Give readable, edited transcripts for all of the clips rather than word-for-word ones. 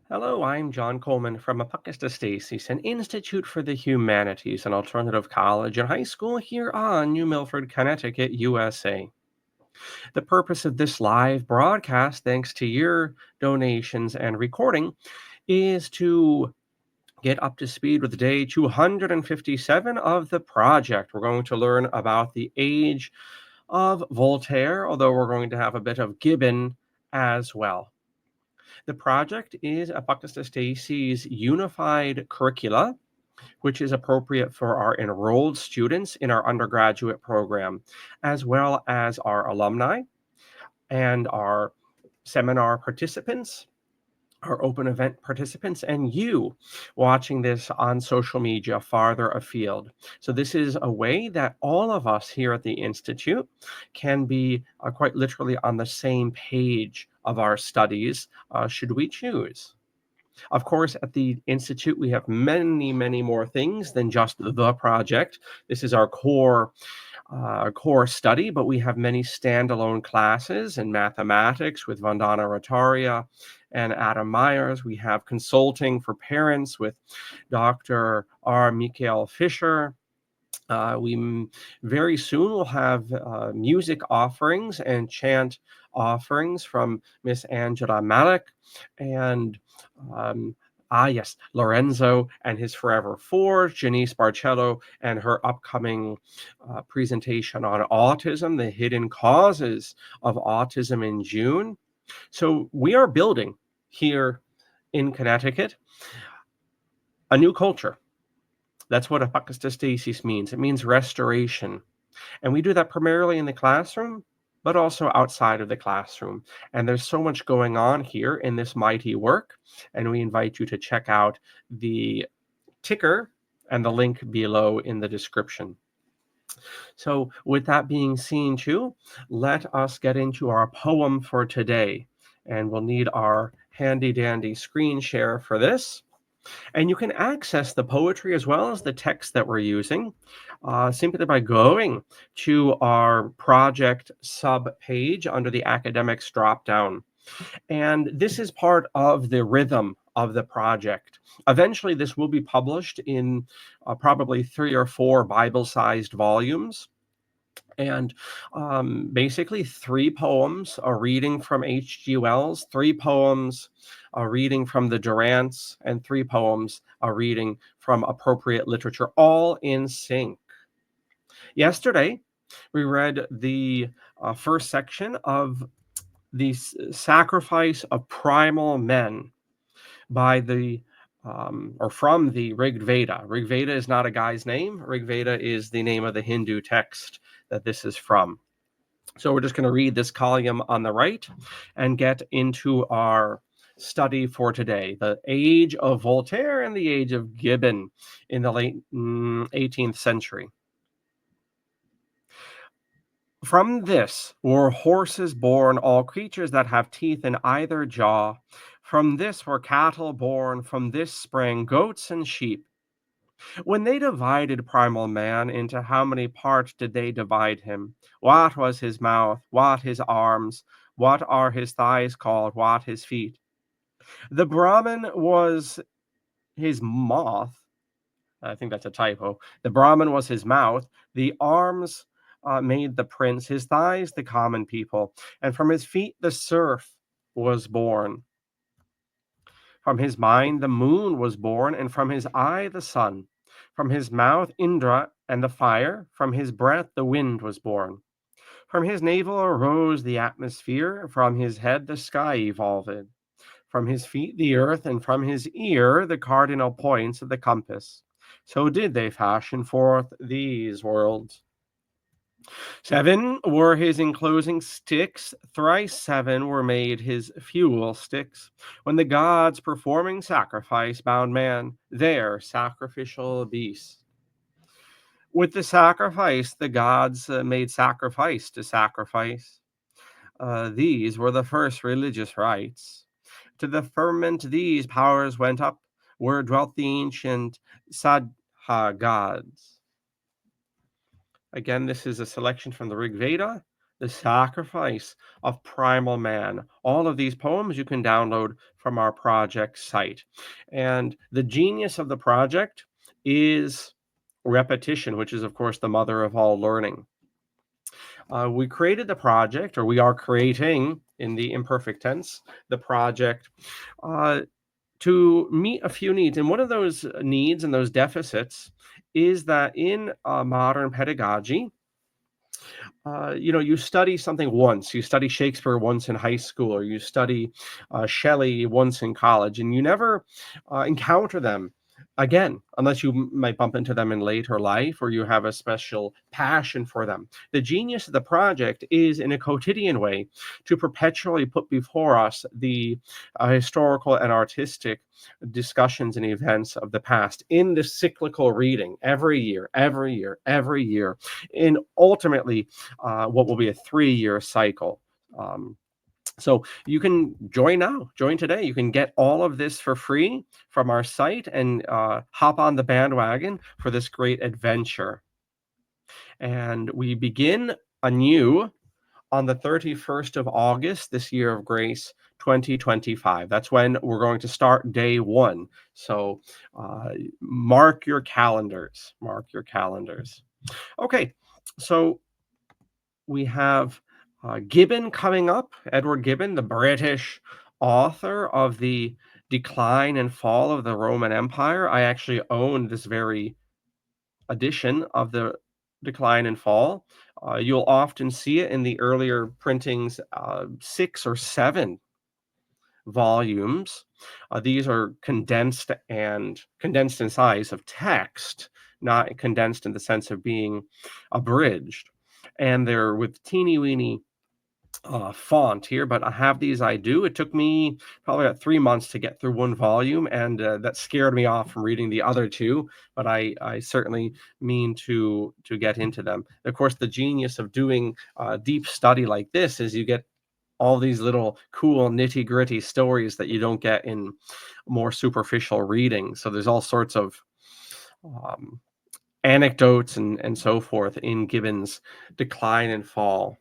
Hello, I'm John Coleman from ApocatastasisInstitute, an Institute for the Humanities, an alternative college and high school here on New Milford, Connecticut, USA. The purpose of this live broadcast, thanks to your donations and recording, is to get up to speed with day 257 of the project. We're going to learn about the Age of Voltaire, although we're going to have a bit of Gibbon as well. The project is Apocatastasis Unified Curricula, which is appropriate for our enrolled students in our undergraduate program, as well as our alumni and our seminar participants, our open event participants, and you watching this on social media farther afield. So, this is a way that all of us here at the Institute can be quite literally on the same page of our studies, should we choose. Of course, at the Institute, we have many, many more things than just the project. This is our core study, but we have many standalone classes in mathematics with Vandana Rataria and Adam Myers. We have consulting for parents with Dr. R. Michael Fisher. We very soon will have music offerings and chant offerings from Miss Angela Malik and yes, Lorenzo and his Forever Four, Janice Barcello and her upcoming presentation on autism, the hidden causes of autism in June. So we are building here in Connecticut a new culture. That's what apokatastasis means. It means restoration. And we do that primarily in the classroom, but also outside of the classroom. And there's so much going on here in this mighty work. And we invite you to check out the ticker and the link below in the description. So, with that being seen too, let us get into our poem for today. And we'll need our handy dandy screen share for this. And you can access the poetry as well as the text that we're using simply by going to our project sub page under the academics dropdown. And this is part of the rhythm of the project. Eventually, this will be published in probably 3 or 4 Bible-sized volumes. And basically, 3 poems, a reading from H.G. Wells, 3 poems, a reading from the Durants, and 3 poems, a reading from appropriate literature, all in sync. Yesterday, we read the first section of the Sacrifice of Primal Men by the or from the Rig Veda. Rig Veda is not a guy's name. Rig Veda is the name of the Hindu text that this is from. So we're just going to read this column on the right and get into our study for today, the Age of Voltaire and the Age of Gibbon in the late 18th century. From this were horses born, all creatures that have teeth in either jaw. From this were cattle born, from this sprang goats and sheep. When they divided primal man, into how many parts did they divide him? What was his mouth? What his arms? What are his thighs called? What his feet? The Brahmin was his mouth. I think that's a typo. The Brahmin was his mouth. The arms made the prince. His thighs the common people. And from his feet the serf was born. From his mind the moon was born, and from his eye the sun. From his mouth Indra and the fire, from his breath the wind was born. From his navel arose the atmosphere, from his head the sky evolved. From his feet the earth, and from his ear the cardinal points of the compass. So did they fashion forth these worlds. 7 were his enclosing sticks, thrice 7 were made his fuel sticks. When the gods performing sacrifice bound man, their sacrificial beast. With the sacrifice, the gods made sacrifice to sacrifice. These were the first religious rites. To the firmament these powers went up, where dwelt the ancient Sadha gods. Again, this is a selection from the Rig Veda, The Sacrifice of Primal Man. All of these poems you can download from our project site. And the genius of the project is repetition, which is, of course, the mother of all learning. We created the project, or we are creating in the imperfect tense, the project uh, to meet a few needs. And one of those needs and those deficits is that in modern pedagogy, you study something once, you study Shakespeare once in high school, or you study Shelley once in college, and you never encounter them again, unless you might bump into them in later life or you have a special passion for them. The genius of the project is, in a quotidian way, to perpetually put before us the historical and artistic discussions and events of the past in the cyclical reading every year, every year, every year, in ultimately what will be a 3-year cycle. So you can join now, join today. You can get all of this for free from our site and hop on the bandwagon for this great adventure. And we begin anew on the 31st of August, this year of grace, 2025. That's when we're going to start day one. So mark your calendars. Mark your calendars. Okay, so we have Gibbon coming up, Edward Gibbon, the British author of The Decline and Fall of the Roman Empire. I actually own this very edition of The Decline and Fall. You'll often see it in the earlier printings, 6 or 7 volumes. These are condensed in size of text, not condensed in the sense of being abridged. And they're with teeny weeny font here, but I have these. I do. It took me probably about 3 months to get through one volume, and that scared me off from reading the other two. But I certainly mean to get into them. Of course, the genius of doing deep study like this is you get all these little cool nitty gritty stories that you don't get in more superficial reading. So there's all sorts of um, anecdotes and so forth in Gibbon's Decline and Fall.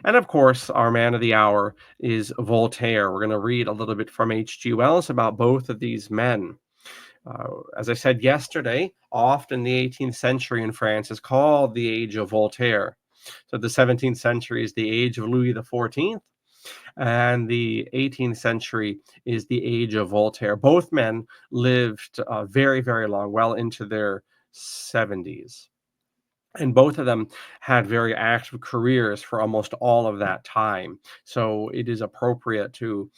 And of course, our man of the hour is Voltaire. We're going to read a little bit from H.G. Wells about both of these men. As I said yesterday, often the 18th century in France is called the Age of Voltaire. So the 17th century is the age of Louis XIV, and the 18th century is the age of Voltaire. Both men lived very, very long, well into their 70s. And both of them had very active careers for almost all of that time. So it is appropriate to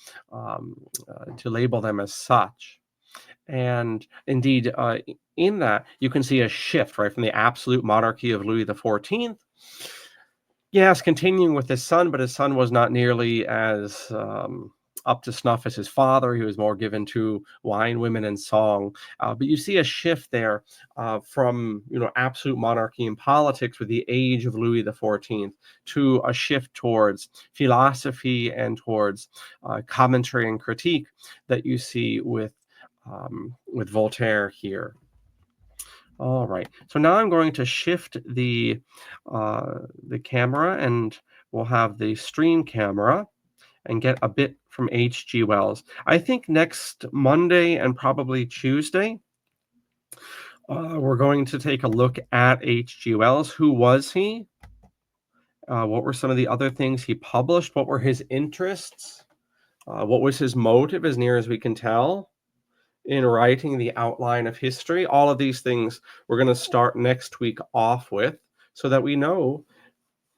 label them as such. And indeed, in that, you can see a shift, right, from the absolute monarchy of Louis XIV. Yes, continuing with his son, but his son was not nearly as up to snuff as his father. He was more given to wine, women, and song. But you see a shift there from absolute monarchy in politics with the age of Louis XIV to a shift towards philosophy and towards commentary and critique that you see with Voltaire here. All right, so now I'm going to shift the camera, and we'll have the stream camera and get a bit from H.G. Wells. I think next Monday and probably Tuesday, we're going to take a look at H.G. Wells. Who was he? What were some of the other things he published? What were his interests? What was his motive, as near as we can tell, in writing the outline of history? All of these things we're going to start next week off with, so that we know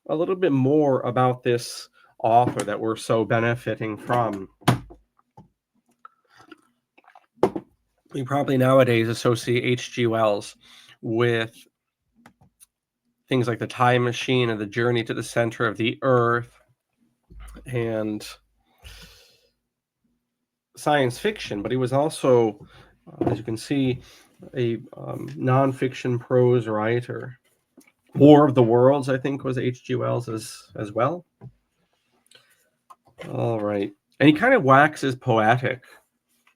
a little bit more about this author that we're so benefiting from. We probably nowadays associate H.G. Wells with things like The Time Machine and The Journey to the Center of the Earth and science fiction, but he was also, as you can see, a nonfiction prose writer. War of the Worlds, I think, was H.G. Wells as well. All right. And he kind of waxes poetic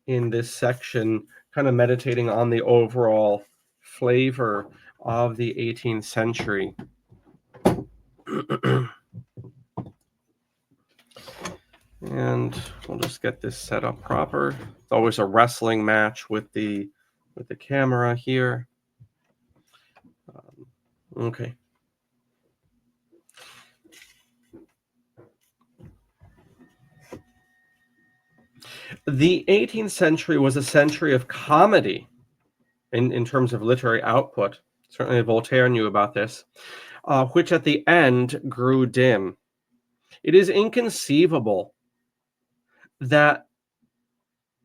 in this section, kind of meditating on the overall flavor of the 18th century. And we'll just get this set up proper. It's always a wrestling match with the camera here. Okay. The 18th century was a century of comedy in terms of literary output. Certainly Voltaire knew about this, which at the end grew dim. It is inconceivable that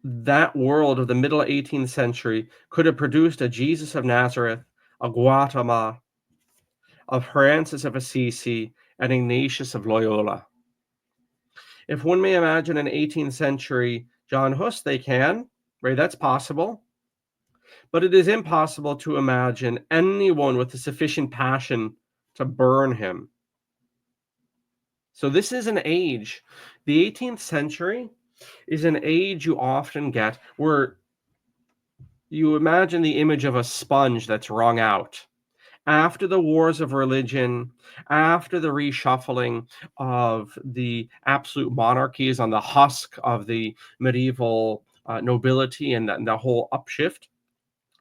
that world of the middle 18th century could have produced a Jesus of Nazareth, a Gautama, a Francis of Assisi, and Ignatius of Loyola. If one may imagine an 18th century John Hus, they can, right? That's possible. But it is impossible to imagine anyone with a sufficient passion to burn him. So this is an age. The 18th century is an age you often get where you imagine the image of a sponge that's wrung out. After the wars of religion, after the reshuffling of the absolute monarchies on the husk of the medieval nobility and the whole upshift,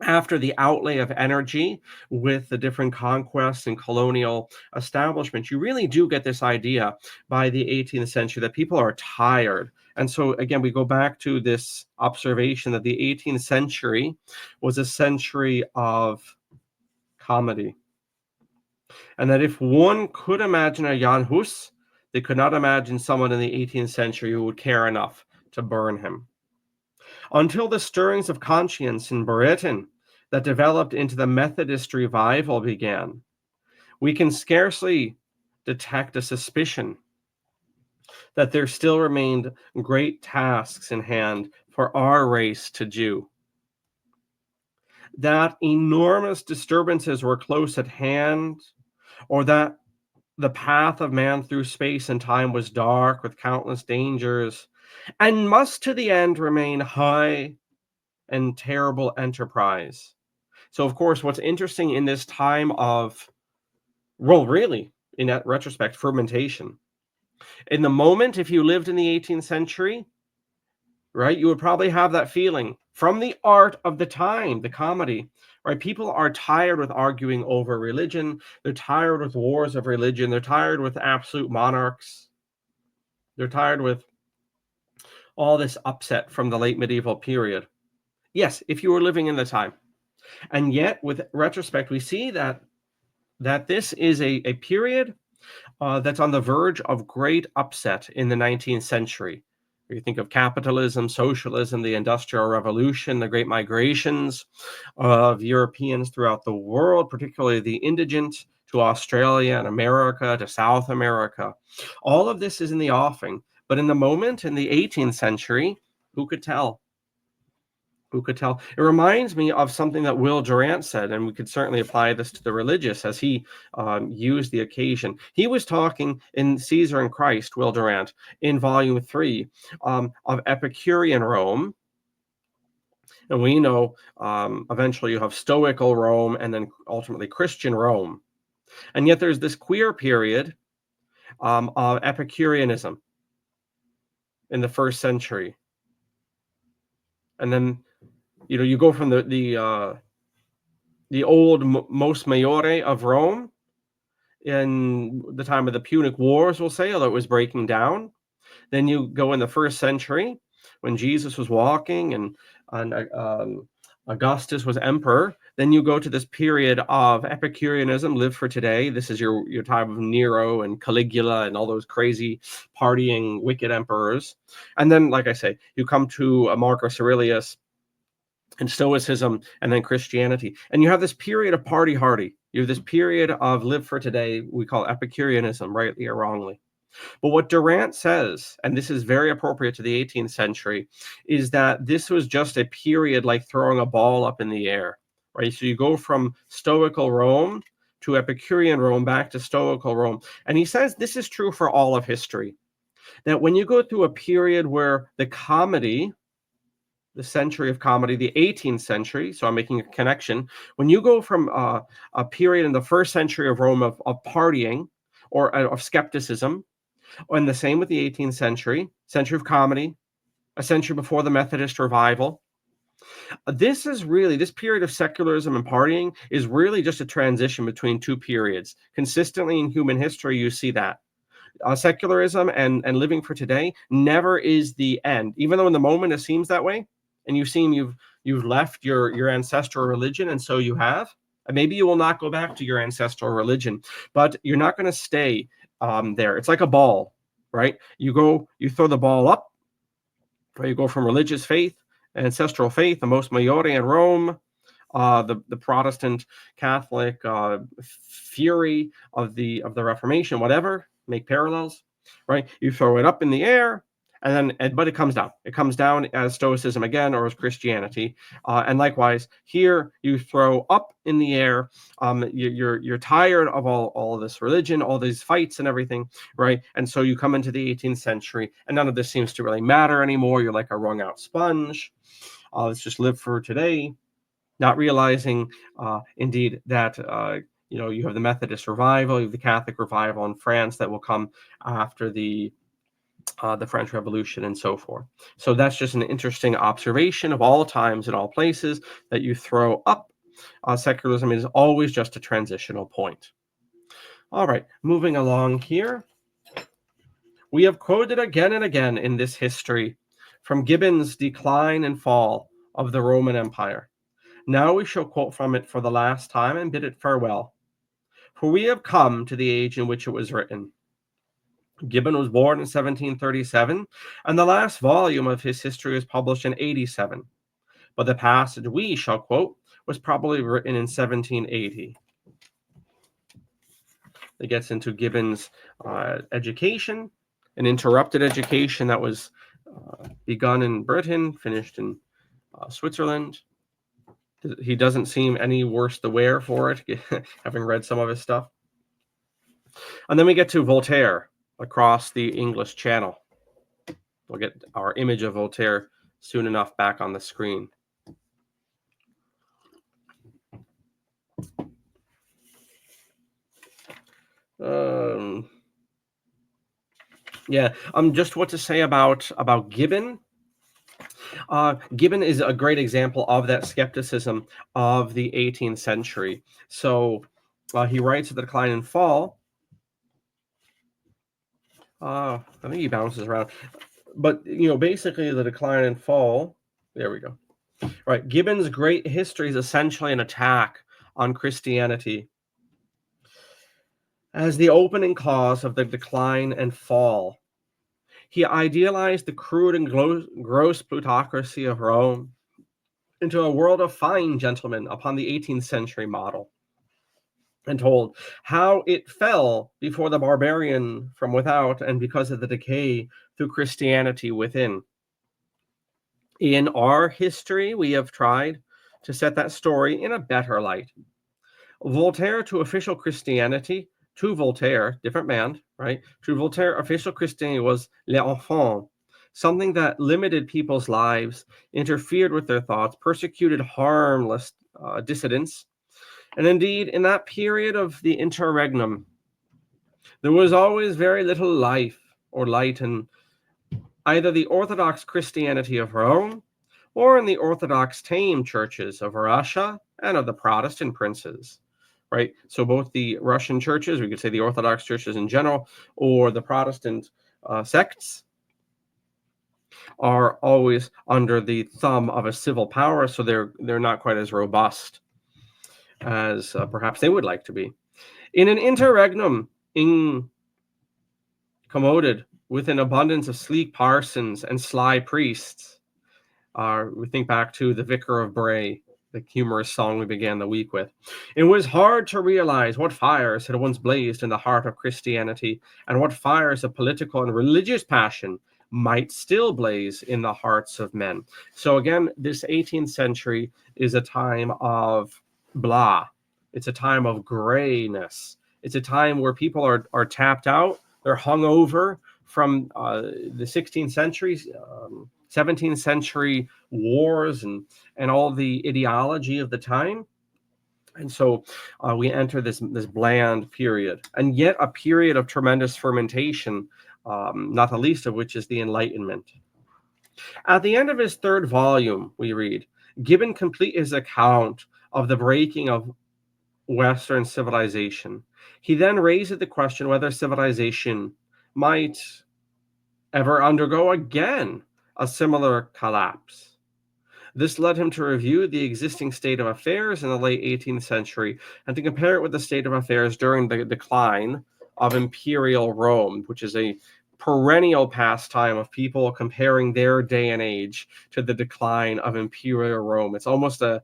after the outlay of energy with the different conquests and colonial establishments, you really do get this idea by the 18th century that people are tired. And so, again, we go back to this observation that the 18th century was a century of comedy. And that if one could imagine a Jan Hus, they could not imagine someone in the 18th century who would care enough to burn him. Until the stirrings of conscience in Britain that developed into the Methodist revival began, we can scarcely detect a suspicion that there still remained great tasks in hand for our race to do. That enormous disturbances were close at hand, or that the path of man through space and time was dark with countless dangers, and must to the end remain high and terrible enterprise. So, of course, what's interesting in this time of, well, really, in that retrospect, fermentation. In the moment, if you lived in the 18th century, right, you would probably have that feeling from the art of the time, the comedy, right? People are tired with arguing over religion. They're tired with wars of religion. They're tired with absolute monarchs. They're tired with all this upset from the late medieval period. Yes, if you were living in the time. And yet, with retrospect, we see that this is a period that's on the verge of great upset in the 19th century. You think of capitalism, socialism, the Industrial Revolution, the great migrations of Europeans throughout the world, particularly the indigent, to Australia and America, to South America. All of this is in the offing. But in the moment, in the 18th century, who could tell? Who could tell? It reminds me of something that Will Durant said, and we could certainly apply this to the religious as he used the occasion. He was talking in Caesar and Christ, Will Durant, in volume 3 of Epicurean Rome. And we know eventually you have Stoical Rome and then ultimately Christian Rome. And yet there's this queer period of Epicureanism in the first century. And then you go from the old Mos Maiore of Rome in the time of the Punic Wars, we'll say, although it was breaking down. Then you go in the first century when Jesus was walking and Augustus was emperor. Then you go to this period of Epicureanism, live for today. This is your time of Nero and Caligula and all those crazy partying wicked emperors. And then, like I say, you come to Marcus Aurelius and Stoicism, and then Christianity. And you have this period of party hardy. You have this period of live for today, we call Epicureanism, rightly or wrongly. But what Durant says, and this is very appropriate to the 18th century, is that this was just a period like throwing a ball up in the air, right? So you go from Stoical Rome to Epicurean Rome back to Stoical Rome. And he says this is true for all of history, that when you go through a period where the comedy, the century of comedy, the 18th century, so I'm making a connection. When you go from a period in the first century of Rome of partying or of skepticism And the same with the 18th century, century of comedy, a century before the Methodist revival. This period of secularism and partying is really just a transition between two periods. Consistently in human history, you see that. Secularism and living for today never is the end, even though in the moment it seems that way, and you've left your ancestral religion, and so you have. And maybe you will not go back to your ancestral religion, but you're not going to stay there. It's like a ball, right? You throw the ball up, right? You go from religious faith, ancestral faith, the most majority in Rome, the Protestant Catholic fury of the Reformation, whatever, make parallels, right? You throw it up in the air, but it comes down. It comes down as Stoicism again, or as Christianity, and likewise here you throw up in the air. You're tired of all of this religion, all these fights and everything, right? And so you come into the 18th century, and none of this seems to really matter anymore. You're like a wrung out sponge. Let's just live for today. Not realizing, indeed, that you have the Methodist revival, you have the Catholic revival in France that will come after the French Revolution and so forth. So that's just an interesting observation of all times and all places that you throw up. Secularism is always just a transitional point. All right, moving along here. We have quoted again and again in this history from Gibbon's Decline and Fall of the Roman Empire. Now we shall quote from it for the last time and bid it farewell. For we have come to the age in which it was written. Gibbon was born in 1737, and the last volume of his history was published in 87. But the passage we shall quote was probably written in 1780. It gets into Gibbon's education, an interrupted education that was begun in Britain, finished in Switzerland. He doesn't seem any worse the wear for it, having read some of his stuff. And then we get to Voltaire across the English Channel. We'll get our image of Voltaire soon enough back on the screen. Just what to say about Gibbon. Gibbon is a great example of that skepticism of the 18th century. So he writes The Decline and Fall. I think he bounces around. But, basically The Decline and Fall, there we go. Right, Gibbon's great history is essentially an attack on Christianity as the opening cause of the decline and fall. He idealized the crude and gross plutocracy of Rome into a world of fine gentlemen upon the 18th century model, and told how it fell before the barbarian from without and because of the decay through Christianity within. In our history, we have tried to set that story in a better light. Voltaire to official Christianity, to Voltaire, different man, right? To Voltaire, official Christianity was l'enfant, something that limited people's lives, interfered with their thoughts, persecuted harmless dissidents. And indeed, in that period of the interregnum, there was always very little life or light in either the Orthodox Christianity of Rome or in the Orthodox tame churches of Russia and of the Protestant princes. Right? So both the Russian churches, we could say the Orthodox churches in general, or the Protestant sects are always under the thumb of a civil power, so they're not quite as robust as perhaps they would like to be. In an interregnum incommoded with an abundance of sleek parsons and sly priests, we think back to The Vicar of Bray, the humorous song we began the week with. It was hard to realize what fires had once blazed in the heart of Christianity and what fires of political and religious passion might still blaze in the hearts of men. So again, this 18th century is a time of blah. It's a time of grayness. It's a time where people are tapped out. They're hung over from the 16th century, 17th century wars and all the ideology of the time. And so we enter this bland period, and yet a period of tremendous fermentation not the least of which is the Enlightenment. At the end of his third volume, we read, Gibbon complete his account of the breaking of Western civilization. He then raised the question whether civilization might ever undergo again a similar collapse. This led him to review the existing state of affairs in the late 18th century and to compare it with the state of affairs during the decline of imperial Rome, which is a perennial pastime of people comparing their day and age to the decline of imperial Rome. It's almost a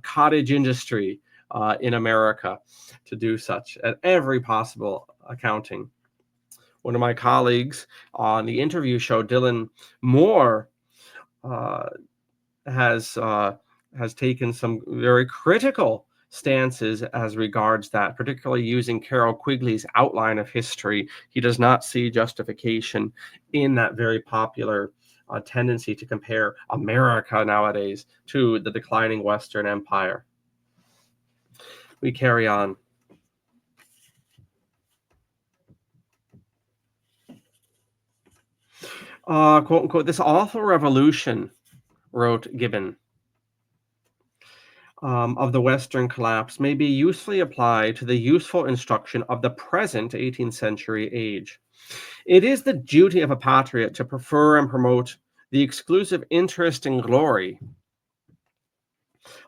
cottage industry in America to do such at every possible accounting. One of my colleagues on the interview show, Dylan Moore, uh, has taken some very critical stances as regards that, particularly using Carroll Quigley's outline of history. He does not see justification in that very popular tendency to compare America nowadays to the declining Western Empire. We carry on. Quote unquote, this awful revolution, wrote Gibbon, of the Western collapse may be usefully applied to the useful instruction of the present 18th century age. It is the duty of a patriot to prefer and promote the exclusive interest and glory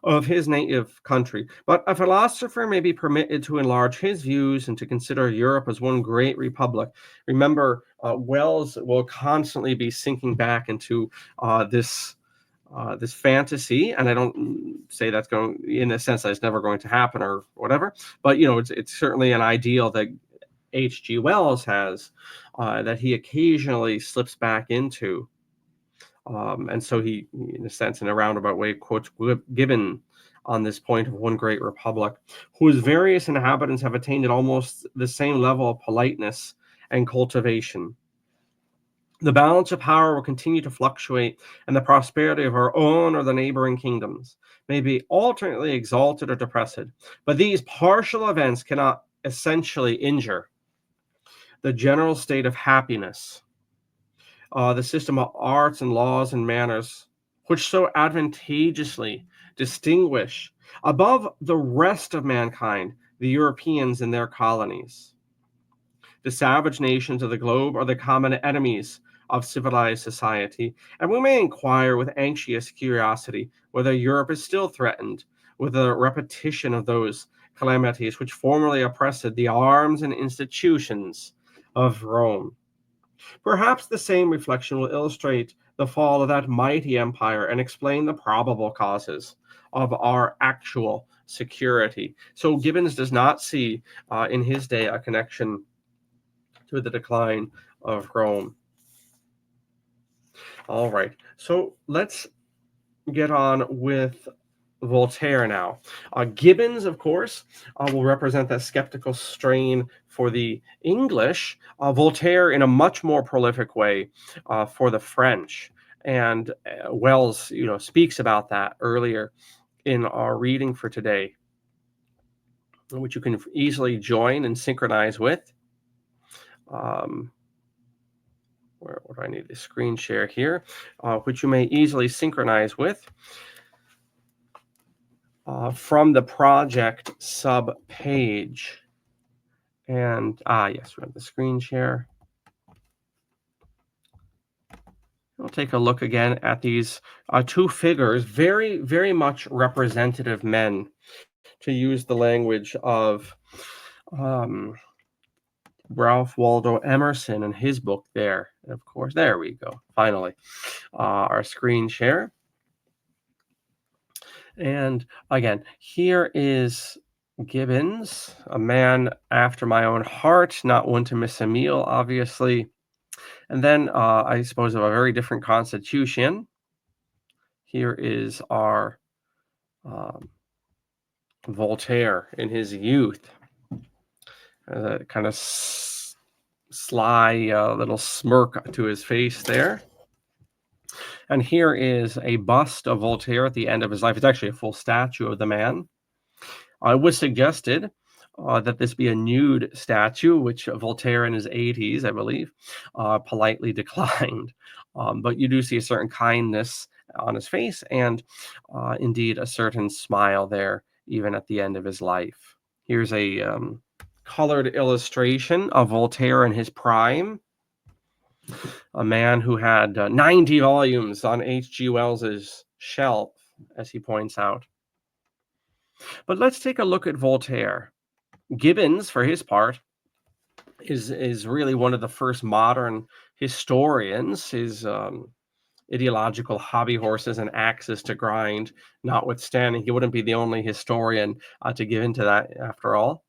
of his native country, but a philosopher may be permitted to enlarge his views and to consider Europe as one great republic. Remember, Wells will constantly be sinking back into this fantasy, and I don't say that's going in a sense that it's never going to happen or whatever, but it's certainly an ideal that H.G. Wells has, that he occasionally slips back into. And so he, in a sense, in a roundabout way, quotes Gibbon on this point of one great republic, whose various inhabitants have attained at almost the same level of politeness and cultivation. The balance of power will continue to fluctuate, and the prosperity of our own or the neighboring kingdoms may be alternately exalted or depressed. But these partial events cannot essentially injure the general state of happiness, the system of arts and laws and manners, which so advantageously distinguish above the rest of mankind the Europeans and their colonies. The savage nations of the globe are the common enemies of civilized society, and we may inquire with anxious curiosity whether Europe is still threatened with a repetition of those calamities which formerly oppressed the arms and institutions of Rome. Perhaps the same reflection will illustrate the fall of that mighty empire and explain the probable causes of our actual security. So Gibbons does not see in his day a connection to the decline of Rome. All right, so let's get on with Voltaire now. Gibbons, of course, will represent that skeptical strain for the English. Voltaire, in a much more prolific way, for the French. And Wells, speaks about that earlier in our reading for today, which you can easily join and synchronize with. Where do I need the screen share here? Which you may easily synchronize with from the project sub page. And yes, we have the screen share. We'll take a look again at these two figures, very, very much representative men, to use the language of Ralph Waldo Emerson in his book there. And of course, there we go. Finally, our screen share. And again, here is Gibbons, a man after my own heart, not one to miss a meal, obviously. And then I suppose of a very different constitution. Here is our Voltaire in his youth. Kind of sly little smirk to his face there. And here is a bust of Voltaire at the end of his life. It's actually a full statue of the man. It was suggested that this be a nude statue, which Voltaire in his 80s, I believe, politely declined. But you do see a certain kindness on his face and indeed a certain smile there, even at the end of his life. Here's a colored illustration of Voltaire in his prime, a man who had 90 volumes on H.G. Wells's shelf, as he points out. But let's take a look at Voltaire. Gibbons, for his part, is really one of the first modern historians. His ideological hobby horses and axes to grind notwithstanding, he wouldn't be the only historian to give into that after all.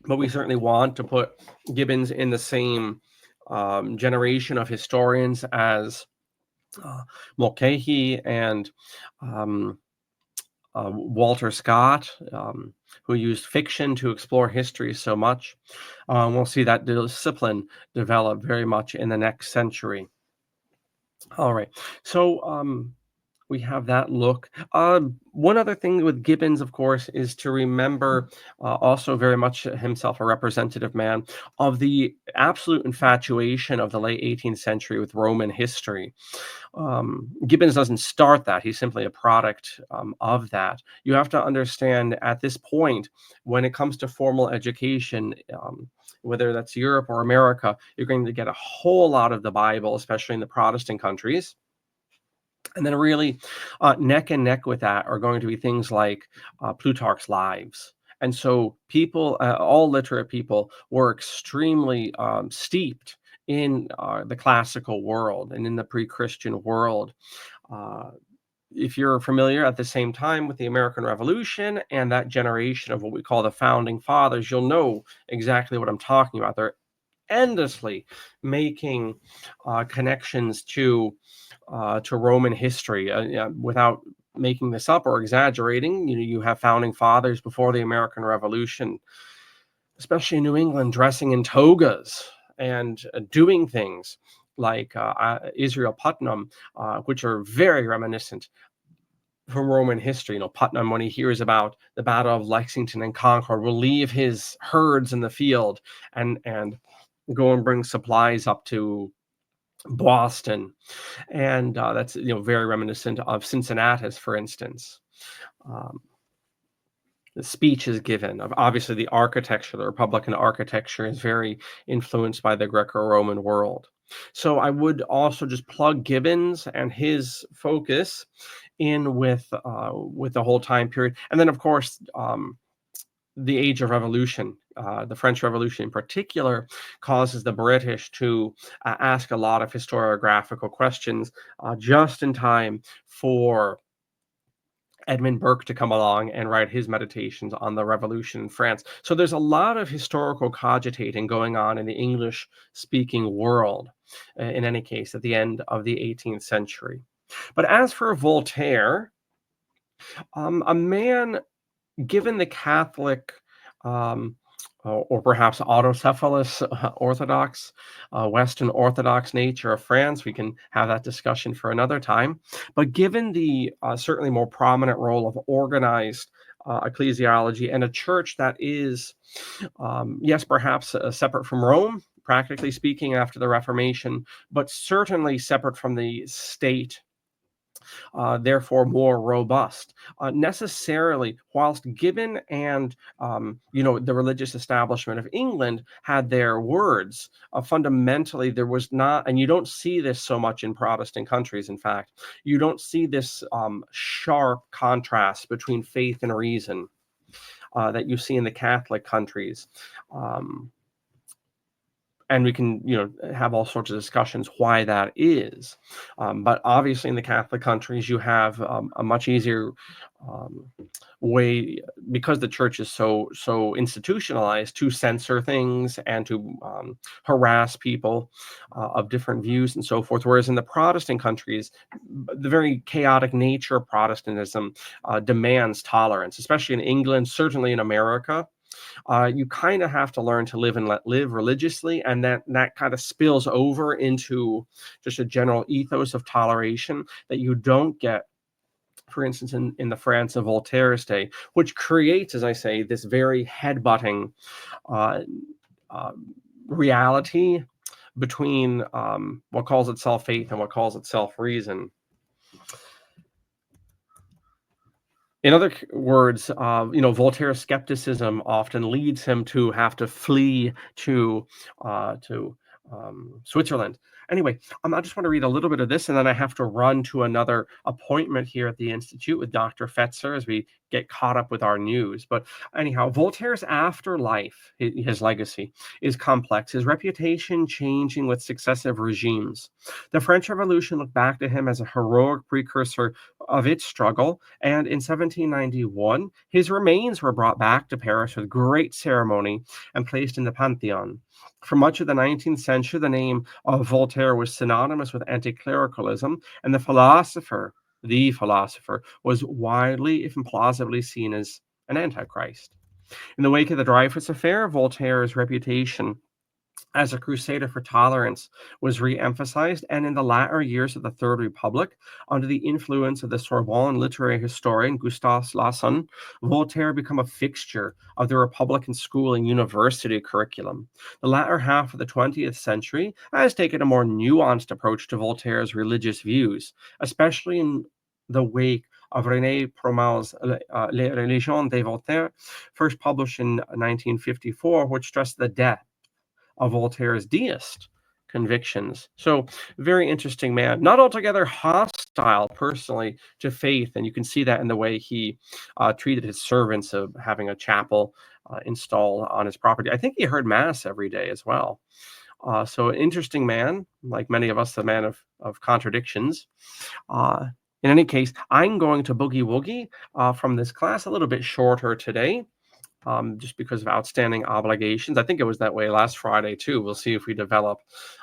But we certainly want to put Gibbons in the same generation of historians as Mulcahy and Walter Scott, who used fiction to explore history so much. We'll see that discipline develop very much in the next century. All right, so we have that look. One other thing with Gibbons, of course, is to remember also very much himself a representative man of the absolute infatuation of the late 18th century with Roman history. Gibbons doesn't start that. He's simply a product of that. You have to understand at this point, when it comes to formal education, whether that's Europe or America, you're going to get a whole lot of the Bible, especially in the Protestant countries. And then really neck and neck with that are going to be things like Plutarch's Lives. And so people, all literate people, were extremely steeped in the classical world and in the pre-Christian world. If you're familiar at the same time with the American Revolution and that generation of what we call the Founding Fathers, you'll know exactly what I'm talking about. They're endlessly making connections to Roman history without making this up or exaggerating. You have Founding Fathers before the American Revolution, especially in New England, dressing in togas and doing things like Israel Putnam, which are very reminiscent from Roman history. Putnam, when he hears about the Battle of Lexington and Concord, will leave his herds in the field and go and bring supplies up to Boston. And that's very reminiscent of Cincinnatus, for instance. The speech is given. Obviously, the architecture, the Republican architecture, is very influenced by the Greco-Roman world. So I would also just plug Gibbons and his focus in with the whole time period, and then of course the Age of Revolution. The French Revolution in particular causes the British to ask a lot of historiographical questions just in time for Edmund Burke to come along and write his meditations on the revolution in France. So there's a lot of historical cogitating going on in the English-speaking world, in any case, at the end of the 18th century. But as for Voltaire, a man, given the Catholic or perhaps autocephalous Orthodox, Western Orthodox nature of France, we can have that discussion for another time. But given the certainly more prominent role of organized ecclesiology and a church that is, yes, perhaps separate from Rome, practically speaking, after the Reformation, but certainly separate from the state, therefore more robust. Necessarily, whilst Gibbon and the religious establishment of England had their words, fundamentally there was not, and you don't see this so much in Protestant countries. In fact, you don't see this sharp contrast between faith and reason that you see in the Catholic countries. And we can, have all sorts of discussions why that is. But obviously in the Catholic countries, you have a much easier way, because the church is so institutionalized, to censor things and to harass people of different views and so forth. Whereas in the Protestant countries, the very chaotic nature of Protestantism demands tolerance, especially in England, certainly in America. You kind of have to learn to live and let live religiously, and that kind of spills over into just a general ethos of toleration that you don't get for instance, in the France of Voltaire's day, which creates, as I say, this very head-butting uh, uh, reality between what calls itself faith and what calls itself reason. In other words, Voltaire's skepticism often leads him to have to flee to Switzerland. Anyway, I just want to read a little bit of this, and then I have to run to another appointment here at the Institute with Dr. Fetzer as we get caught up with our news. But anyhow, Voltaire's afterlife, his legacy, is complex, his reputation changing with successive regimes. The French Revolution looked back to him as a heroic precursor of its struggle, and in 1791, his remains were brought back to Paris with great ceremony and placed in the Pantheon. For much of the 19th century, the name of Voltaire was synonymous with anti-clericalism, and the philosopher, was widely, if plausibly, seen as an antichrist. In the wake of the Dreyfus Affair, Voltaire's reputation as a crusader for tolerance was re-emphasized, and in the latter years of the Third Republic, under the influence of the Sorbonne literary historian Gustave Lasson, Voltaire became a fixture of the Republican school and university curriculum. The latter half of the 20th century has taken a more nuanced approach to Voltaire's religious views, especially in the wake of René Promal's Les Religions de Voltaire, first published in 1954, which stressed the death of Voltaire's deist convictions. So, very interesting man. Not altogether hostile personally to faith, and you can see that in the way he treated his servants of having a chapel installed on his property. I think he heard mass every day as well. So, an interesting man, like many of us, the man of contradictions. Uh, in any case, I'm going to boogie woogie from this class, a little bit shorter today, just because of outstanding obligations. I think it was that way last Friday too. We'll see if we develop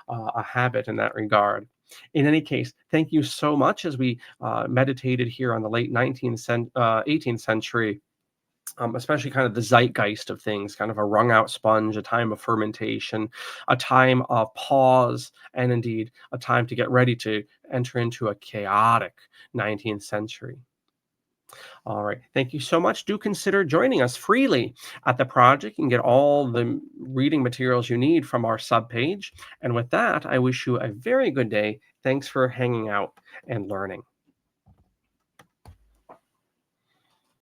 a habit in that regard. In any case, thank you so much as we meditated here on the late 18th century, especially kind of the zeitgeist of things, kind of a wrung out sponge, a time of fermentation, a time of pause, and indeed a time to get ready to enter into a chaotic 19th century. All right. Thank you so much. Do consider joining us freely at the project. You can get all the reading materials you need from our subpage. And with that, I wish you a very good day. Thanks for hanging out and learning.